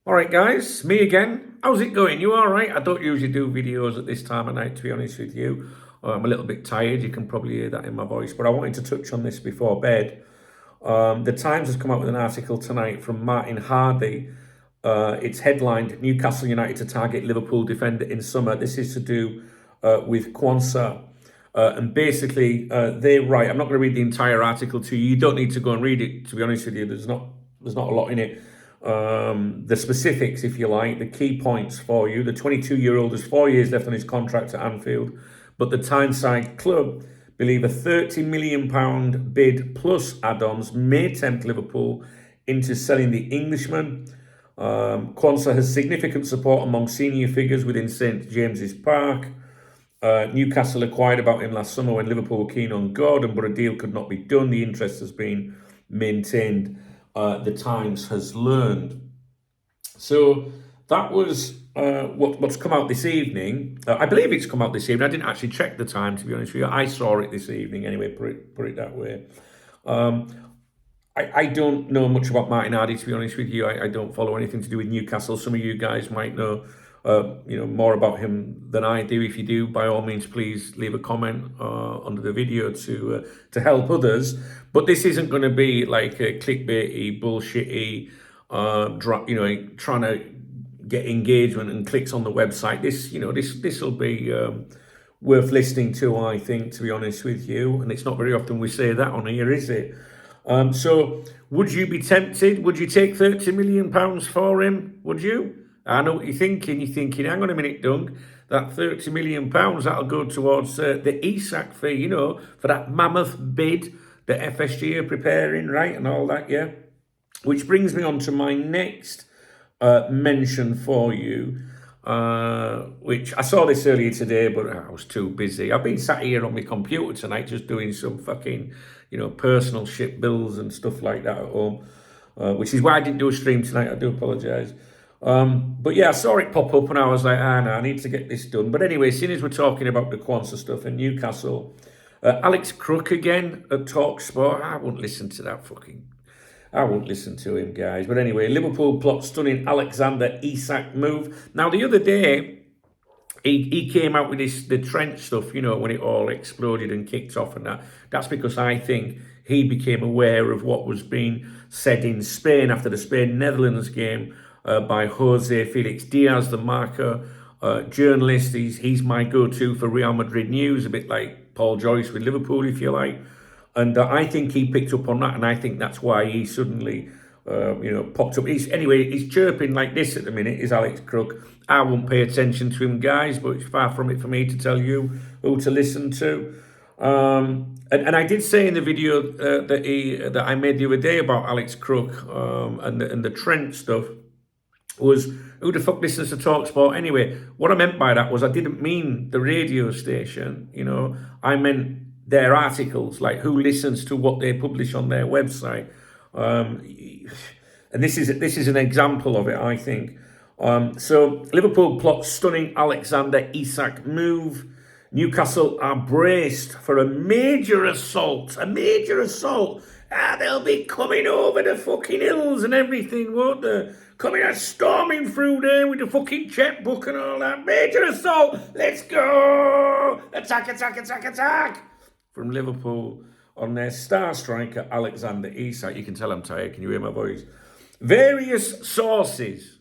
All right, guys, me again. How's it going? You all right? I don't usually do videos at this time of night, to be honest with you. I'm a little bit tired. You can probably hear that in my voice, but I wanted to touch on this before bed. The Times has come out with an article tonight from Martin Hardy. It's headlined Newcastle United to target Liverpool defender in summer. This is to do with Kwanzaa. And basically, they write, I'm not going to read the entire article to you. You don't need to go and read it, to be honest with you. There's not a lot in it. The specifics, if you like, the key points for you. The 22-year-old has 4 years left on his contract at Anfield, but the Tyneside club believe a £30 million bid plus add-ons may tempt Liverpool into selling the Englishman. Kwanzaa has significant support among senior figures within St James's Park. Newcastle acquired about him last summer when Liverpool were keen on Gordon, but a deal could not be done. The interest has been maintained, the Times has learned. So that was what's come out this evening. I believe it's come out this evening. I didn't actually check the time, to be honest with you. I saw it this evening anyway, put it that way. I don't know much about Martin Hardy, to be honest with you. I don't follow anything to do with Newcastle. Some of you guys might know more about him than I do. If you do, by all means, please leave a comment under the video to help others. But this isn't going to be like a clickbaity, bullshitty, trying to get engagement and clicks on the website. This will be worth listening to, I think, to be honest with you. And it's not very often we say that on here, is it? So would you be tempted? Would you take £30 million for him? Would you? I know what you're thinking. You're thinking, hang on a minute, Doug. That £30 million, that'll go towards the Isak fee, for that mammoth bid that FSG are preparing, right? And all that, yeah? Which brings me on to my next mention for you, which I saw this earlier today, but I was too busy. I've been sat here on my computer tonight just doing some fucking, personal shit, bills and stuff like that at home, which is why I didn't do a stream tonight. I do apologise. But yeah, I saw it pop up and I was like, no, I need to get this done. But anyway, seeing as we're talking about the Kwanzaa stuff in Newcastle, Alex Crook again at TalkSport. I won't listen to him, guys. But anyway, Liverpool plot stunning Alexander Isak move. Now, the other day, he came out with the Trent stuff, when it all exploded and kicked off and that. That's because I think he became aware of what was being said in Spain after the Spain-Netherlands game by Jose Felix Diaz, the Marca journalist. He's my go-to for Real Madrid news, a bit like Paul Joyce with Liverpool, if you like. And I think he picked up on that, and I think that's why he suddenly, popped up. He's chirping like this at the minute, is Alex Crook. I won't pay attention to him, guys, but it's far from it for me to tell you who to listen to. And I did say in the video that I made the other day about Alex Crook and the Trent stuff was, who the fuck listens to TalkSport anyway? What I meant by that was I didn't mean the radio station, I meant their articles, like who listens to what they publish on their website. And this is an example of it, I think. So Liverpool plots stunning Alexander Isak move. Newcastle are braced for a major assault. They'll be coming over the fucking hills and everything, won't they? Coming and storming through there with the fucking checkbook and all that. Major assault. Let's go. Attack. From Liverpool on their star striker, Alexander Isak. You can tell I'm tired. Can you hear my voice? Various sources.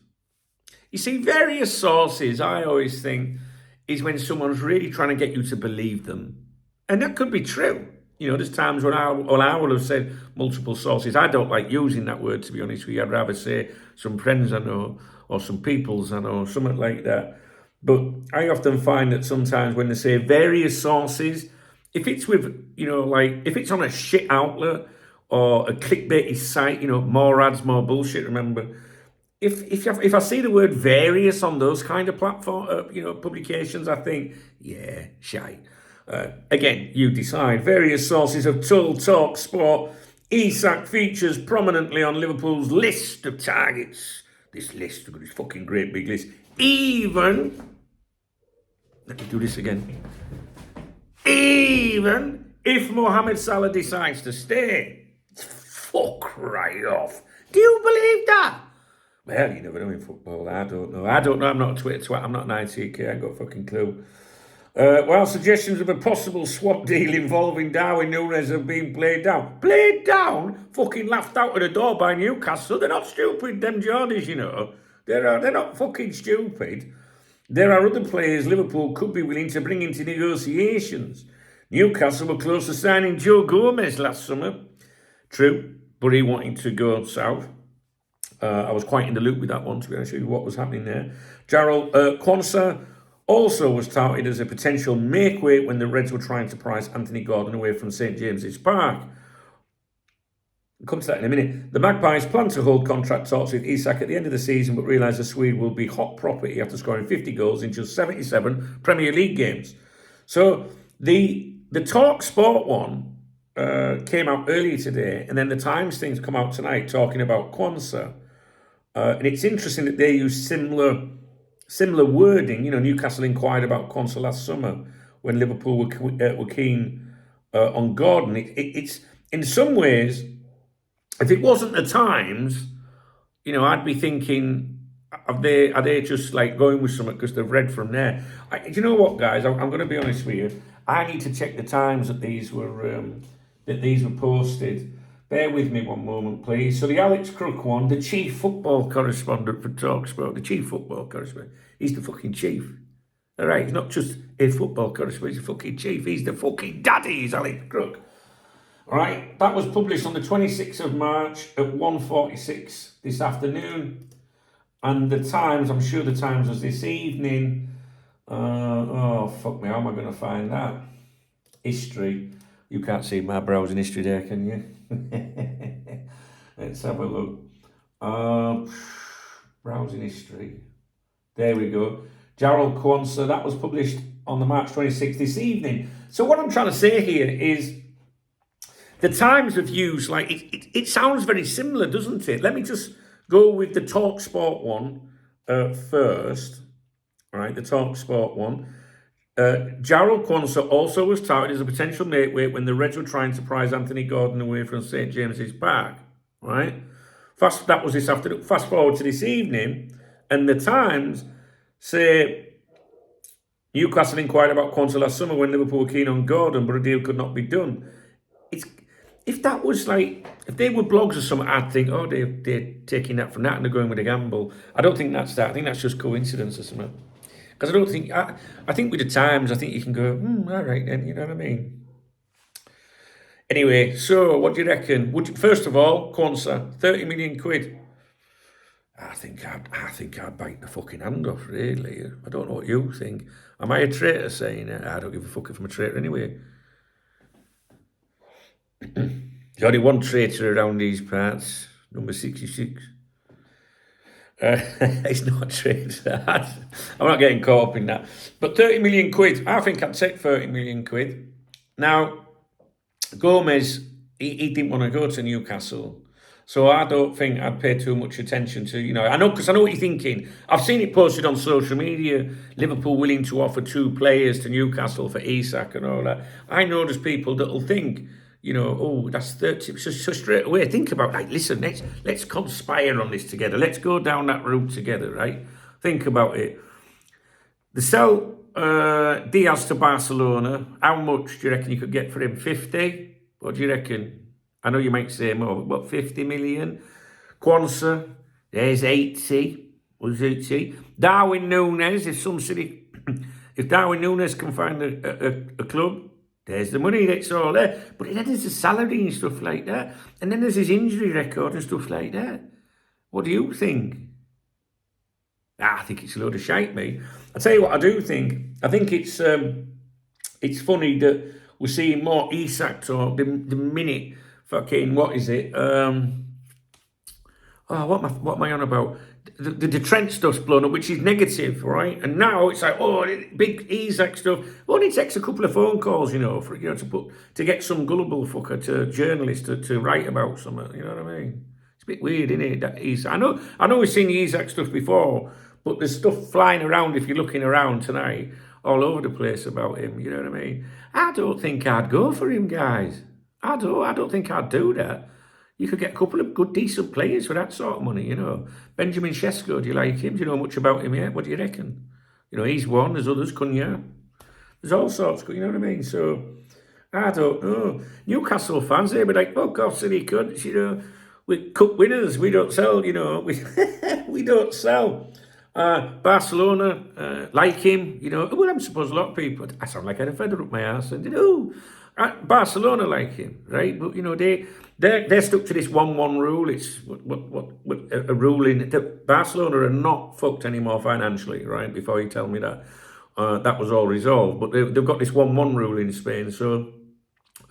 You see, various sources, I always think, is when someone's really trying to get you to believe them. And that could be true. There's times when I will have said multiple sources. I don't like using that word, to be honest with you. I'd rather say some friends I know or some peoples I know, something like that. But I often find that sometimes when they say various sources, if it's with, if it's on a shit outlet or a clickbaity site, more ads, more bullshit, remember, if I see the word various on those kind of platform, publications, I think, yeah, shite. Again, you decide. Various sources have told TalkSport Isak features prominently on Liverpool's list of targets. This list, look at this fucking great big list. Even, let me do this again. Even if Mohamed Salah decides to stay. Fuck right off. Do you believe that? Well, you never know in football. I don't know. I don't know. I'm not a Twitter twat. I'm not an ITK. I ain't got a fucking clue. While suggestions of a possible swap deal involving Darwin Núñez have been played down. Played down? Fucking laughed out of the door by Newcastle. They're not stupid, them Geordies, you know. They're not fucking stupid. There are other players Liverpool could be willing to bring into negotiations. Newcastle were close to signing Joe Gomez last summer. True, but he wanted to go south. I was quite in the loop with that one, to be honest with you, what was happening there. Jarrell Quansah also was touted as a potential make-weight when the Reds were trying to price Anthony Gordon away from St James's Park. I'll come to that in a minute. The Magpies plan to hold contract talks with Isak at the end of the season, but realise the Swede will be hot property after scoring 50 goals in just 77 Premier League games. So the Talk Sport one came out earlier today, and then the Times things come out tonight talking about Quansah. And it's interesting that they use similar wording. You know, Newcastle inquired about Quansah last summer when Liverpool were keen on Gordon. It's in some ways, if it wasn't the Times, you know, I'd be thinking, are they just like going with something because they've read from there? Do you know what, guys? I'm going to be honest with you. I need to check the Times that these were posted. Bear with me one moment, please. So the Alex Crook one, the chief football correspondent for TalkSport, the chief football correspondent, he's the fucking chief. All right, he's not just a football correspondent, he's the fucking chief. He's the fucking daddy, he's Alex Crook. All right, that was published on the 26th of March at 1:46 this afternoon. And the Times, I'm sure the Times was this evening. Oh, fuck me, how am I going to find that? History. You can't see my browsing history there, can you? Let's have a look. Browsing history. There we go. Jarrell Quansah, that was published on the March 26th this evening. So what I'm trying to say here is the Times have used, like, it sounds very similar, doesn't it? Let me just go with the TalkSport one first. All right, the TalkSport one. Jarrell Quansah also was touted as a potential make-weight when the Reds were trying to prize Anthony Gordon away from St James's Park. Right? That was this afternoon. Fast forward to this evening, and the Times say Newcastle inquired about Quansah last summer when Liverpool were keen on Gordon, but a deal could not be done. If that was like, if they were blogs or something, I'd think, oh, they're taking that from that and they're going with a gamble. I don't think that's that. I think that's just coincidence or something. Because I don't think, I think with the Times, I think you can go, all right then, you know what I mean? Anyway, so what do you reckon? First of all, Quansah, 30 million quid. I think I'd bite the fucking hand off, really. I don't know what you think. Am I a traitor saying it? I don't give a fuck if I'm a traitor anyway. There's only one traitor around these parts, number 66. It's not a traitor. I'm not getting caught up in that. But 30 million quid, I think I'd take 30 million quid. Now, Gomez, he didn't want to go to Newcastle. So I don't think I'd pay too much attention to, you know, I know what you're thinking. I've seen it posted on social media, Liverpool willing to offer 2 players to Newcastle for Isak and all that. I know there's people that'll think, you know, oh, that's 30. So straight away, think about, like, listen, let's conspire on this together. Let's go down that route together, right? Think about it. The sell Diaz to Barcelona, how much do you reckon you could get for him? 50? What do you reckon? I know you might say more, but 50 million? Quansah, there's 80. Was 80? Darwin Núñez, if Darwin Núñez can find a club, there's the money, that's all there. But then there's the salary and stuff like that. And then there's his injury record and stuff like that. What do you think? I think it's a load of shite, mate. I'll tell you what I do think. I think it's funny that we're seeing more Isak talk the minute fucking, what is it? What am I on about? The Trent stuff's blown up, which is negative, right? And now it's like, oh, big Isak stuff. Only takes a couple of phone calls, you know, for to get some gullible fucker to journalist to write about something. You know what I mean? It's a bit weird, isn't it? That Isak. I know we've seen the Isak stuff before, but there's stuff flying around if you're looking around tonight, all over the place about him. You know what I mean? I don't think I'd go for him, guys. I don't think I'd do that. You could get a couple of good, decent players for that sort of money, you know. Benjamin Sesko, do you like him? Do you know much about him yet? What do you reckon? You know, he's one. There's others, Cunha. There's all sorts, you know what I mean? So, I don't know. Newcastle fans, they'd be like, fuck off, silly cunts, you know. We're cup winners. We don't sell, you know. We don't sell. Barcelona, like him, you know. Well, I'm supposed a lot of people, I sound like I had a feather up my ass, and, you know, Barcelona like him, right? But, you know, they're stuck to this 1-1 rule. It's a ruling that Barcelona are not fucked anymore financially, right? Before you tell me that. That was all resolved. But they've got this 1-1 rule in Spain. So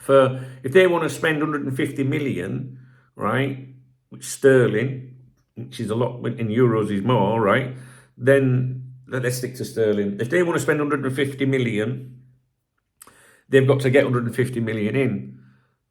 if they want to spend 150 million, right, which sterling, which is a lot, in euros is more, right, then let's stick to sterling. If they want to spend 150 million, they've got to get 150 million in,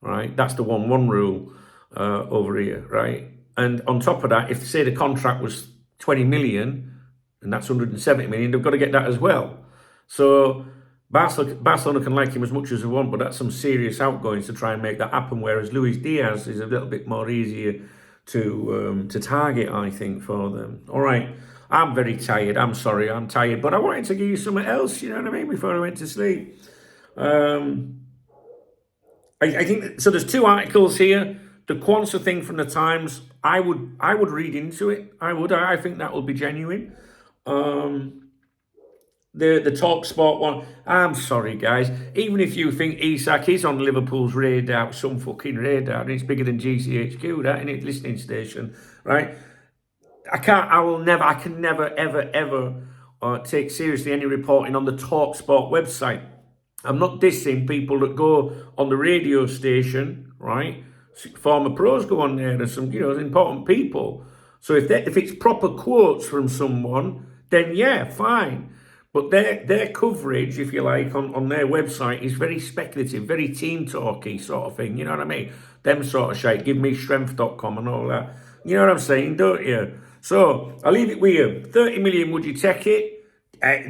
right? That's the 1-1 rule over here, right? And on top of that, if say the contract was 20 million, and that's 170 million, they've got to get that as well. So Barcelona can like him as much as they want, but that's some serious outgoings to try and make that happen, whereas Luis Diaz is a little bit more easier to target, I think, for them. All right, I'm very tired. I'm sorry, I'm tired, but I wanted to give you something else, you know what I mean, before I went to sleep. I think so. There's two articles here. The Kwanzaa thing from the Times, I would read into it. I think that will be genuine. The Talk Sport one, I'm sorry, guys. Even if you think Isak is on Liverpool's radar, some fucking radar, and it's bigger than GCHQ, that, isn't it, listening station, right? I can never, ever take seriously any reporting on the Talk Sport website. I'm not dissing people that go on the radio station, right? Former pros go on there, and some, you know, important people. So if it's proper quotes from someone, then yeah, fine. But their coverage, if you like, on their website is very speculative, very team talky sort of thing. You know what I mean? Them sort of shit. Give me strength.com and all that. You know what I'm saying, don't you? So I'll leave it with you. 30 million, would you take it?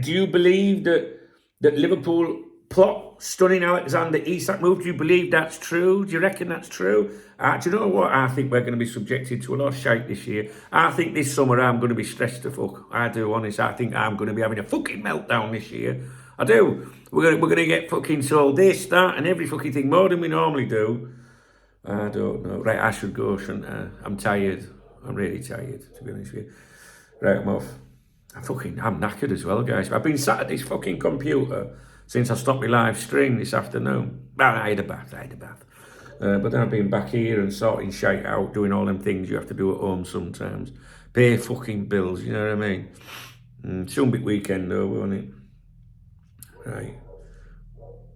Do you believe that Liverpool plot stunning Alexander Isak move? Do you believe that's true? Do you reckon that's true? Do you know what? I think we're going to be subjected to a lot of shite this year. I think this summer I'm going to be stressed to fuck. I do, honest. I think I'm going to be having a fucking meltdown this year. I do. We're going to get fucking sold this, that, and every fucking thing more than we normally do. I don't know. Right, I should go, shouldn't I? I'm tired. I'm really tired, to be honest with you. Right, I'm off. I'm knackered as well, guys. I've been sat at this fucking computer since I stopped my live stream this afternoon. Well, I had a bath. But then I've been back here and sorting shite out, doing all them things you have to do at home sometimes. Pay fucking bills, you know what I mean? Soon be weekend though, won't it? Right.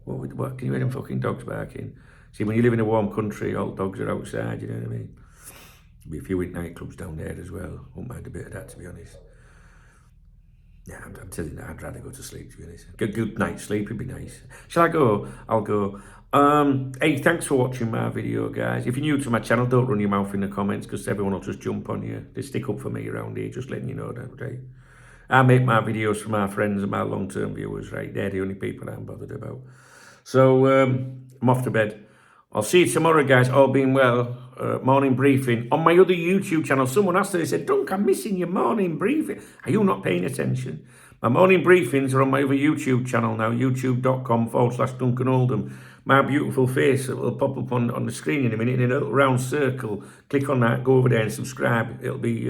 What can you hear them fucking dogs barking? See, when you live in a warm country, all dogs are outside, you know what I mean? There'll be a few nightclubs down there as well. Won't mind a bit of that, to be honest. Yeah, I'm telling you, I'd rather go to sleep, to be honest. Good night's sleep would be nice. Shall I go? I'll go. Hey, thanks for watching my video, guys. If you're new to my channel, don't run your mouth in the comments, because everyone will just jump on you. They stick up for me around here, just letting you know that, right? I make my videos for my friends and my long-term viewers, right? They're the only people I'm bothered about. So, I'm off to bed. I'll see you tomorrow, guys, all being well. Morning briefing on my other YouTube channel. Someone asked her, they said, Dunk, I'm missing your morning briefing. Are you not paying attention? My morning briefings are on my other YouTube channel now, youtube.com/Duncan Oldham. My beautiful face that will pop up on the screen in a minute in a little round circle. Click on that, go over there and subscribe. There'll be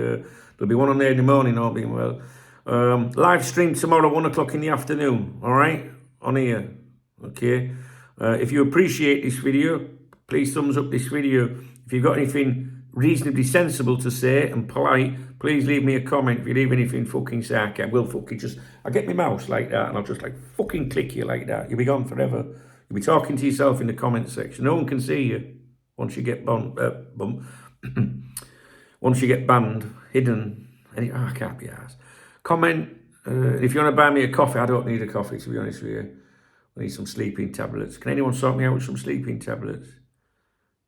one on there in the morning, all being well. Live stream tomorrow, 1 o'clock in the afternoon, all right? On here, okay? If you appreciate this video, please thumbs up this video. If you've got anything reasonably sensible to say and polite, please leave me a comment. If you leave anything fucking sarcastic, I'll get my mouse like that and I'll just like fucking click you like that. You'll be gone forever. You'll be talking to yourself in the comment section. No one can see you once you get once you get banned, hidden. I can't be arsed. Comment. If you want to buy me a coffee, I don't need a coffee, to be honest with you. I need some sleeping tablets. Can anyone sort me out with some sleeping tablets?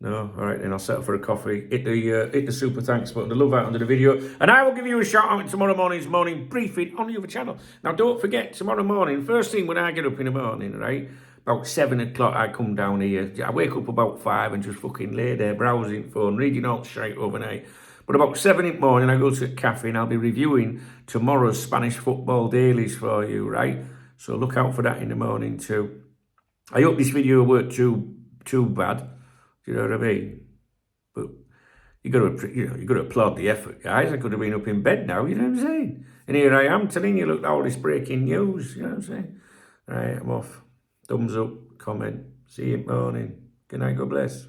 No? All right, then I'll settle for a coffee. Hit the super thanks button, the love out under the video, and I will give you a shout out in tomorrow morning's morning briefing on the other channel. Now, don't forget, tomorrow morning, first thing when I get up in the morning, right, about 7 o'clock, I come down here. I wake up about 5 and just fucking lay there browsing phone, reading all shite overnight. But about 7 in the morning, I go to the cafe and I'll be reviewing tomorrow's Spanish football dailies for you, right? So look out for that in the morning too. I hope this video weren't too bad. Do you know what I mean? But you got to applaud the effort, guys. I could have been up in bed now. You know what I'm saying? And here I am telling you, look, all this breaking news. You know what I'm saying? Right, I'm off. Thumbs up, comment. See you in the morning. Good night, God bless.